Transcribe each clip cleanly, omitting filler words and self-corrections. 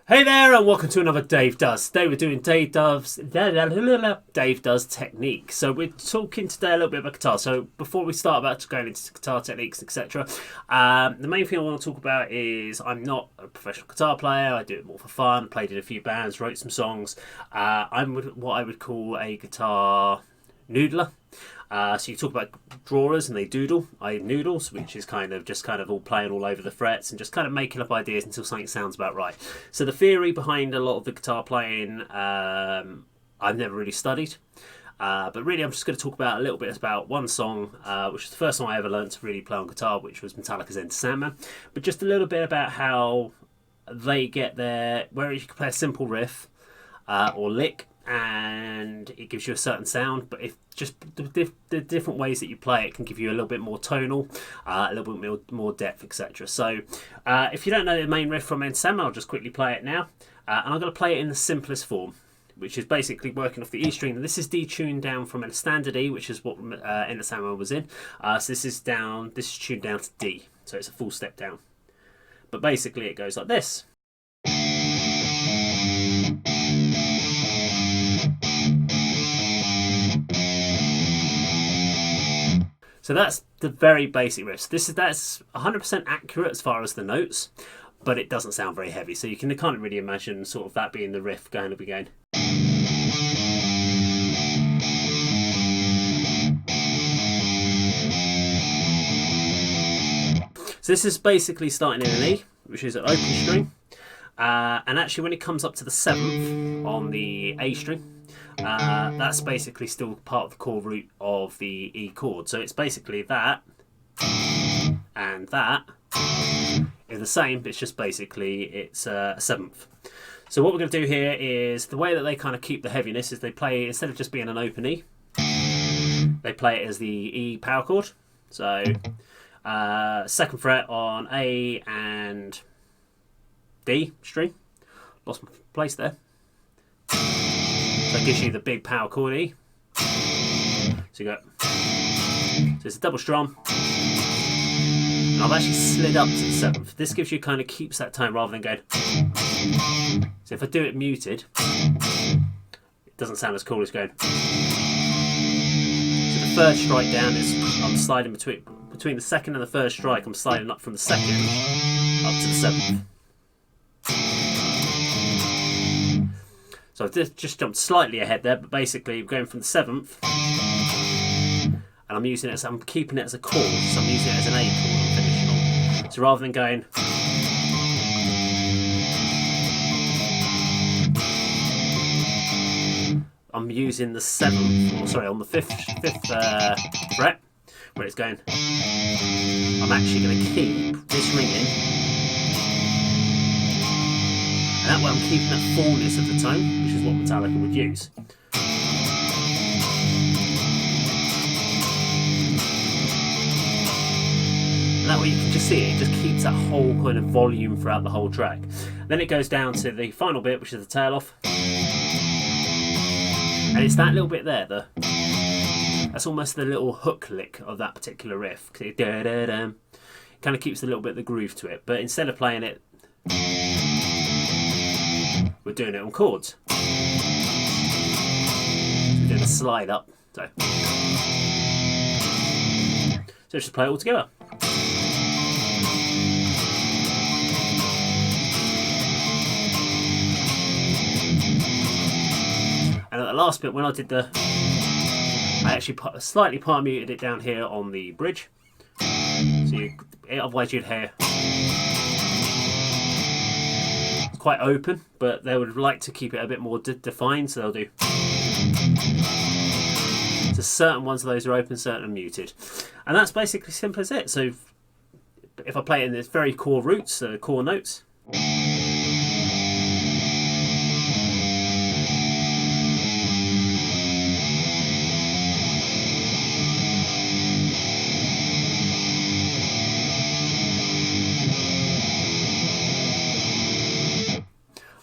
Hey there, and welcome to another Dave Does. Today we're doing Dave Does Technique. So we're talking today a little bit about guitar. So before we start about going into guitar techniques, etc., the main thing I want to talk about is I'm not a professional guitar player. I do it more for fun. Played in a few bands, wrote some songs. I'm what I would call a guitar noodler. So you talk about drawers and they doodle. I noodles, which is kind of all playing all over the frets and just kind of making up ideas until something sounds about right. So the theory behind a lot of the guitar playing, I've never really studied. But really, I'm just going to talk about a little bit about one song, which is the first song I ever learned to really play on guitar, which was Metallica's Sandman. But just a little bit about how they get there, where you can play a simple riff or lick, and it gives you a certain sound. But if just the different ways that you play it can give you a little bit more tonal, a little bit more depth, etc. So if you don't know the main riff from Sandman, I'll just quickly play it now, and I'm going to play it in the simplest form, which is basically working off the E string. And this is detuned down from a standard E, which is what Enter Sandman was in. So this is tuned down to D, so it's a full step down. But basically, it goes like this. So that's the very basic riff. That's 100% accurate as far as the notes, but it doesn't sound very heavy. So you can't really imagine sort of that being the riff going to be going. So this is basically starting in an E, which is an open string, and actually when it comes up to the 7th on the A string, that's basically still part of the chord root of the E chord. So it's basically that and that is the same, but it's just basically it's a 7th. So what we're going to do here is the way that they kind of keep the heaviness is they play, instead of just being an open E, they play it as the E power chord. So 2nd fret on A and D string. Lost my place there. So it gives you the big power chord E. So you go. So it's a double strum. And I've actually slid up to the 7th. This gives you kind of keeps that tone rather than going. So if I do it muted, it doesn't sound as cool as going. So the 3rd strike down is I'm sliding between the 2nd and the 3rd strike. I'm sliding up from the 2nd up to the 7th. So I've just jumped slightly ahead there, but basically going from the 7th, and I'm keeping it as a chord, so I'm using it as an A chord I'm finishing on. So rather than going, I'm using the 7th, or sorry, on the 5th fret, where it's going, I'm actually going to keep this ringing. And that way I'm keeping that fullness of the tone, which is what Metallica would use. And that way you can just see it just keeps that whole kind of volume throughout the whole track. Then it goes down to the final bit, which is the tail off. And it's that little bit there, that's almost the little hook lick of that particular riff. It kind of keeps a little bit of the groove to it, but instead of playing it, we're doing it on chords. So we're doing a slide up. So let's just play it all together. And at the last bit, when I did I actually slightly part muted it down here on the bridge. So otherwise you'd hear quite open, but they would like to keep it a bit more defined, so they'll do. So certain ones of those are open, certain are muted, and that's basically simple as it. So if I play it in its very core roots, core notes.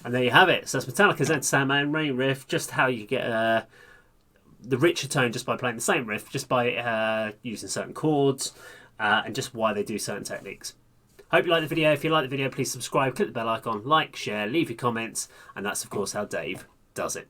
And there you have it. So that's Metallica's Enter Sandman main riff, just how you get the richer tone just by playing the same riff, just by using certain chords, and just why they do certain techniques. Hope you like the video. If you like the video, please subscribe, click the bell icon, like, share, leave your comments, and that's of course how Dave does it.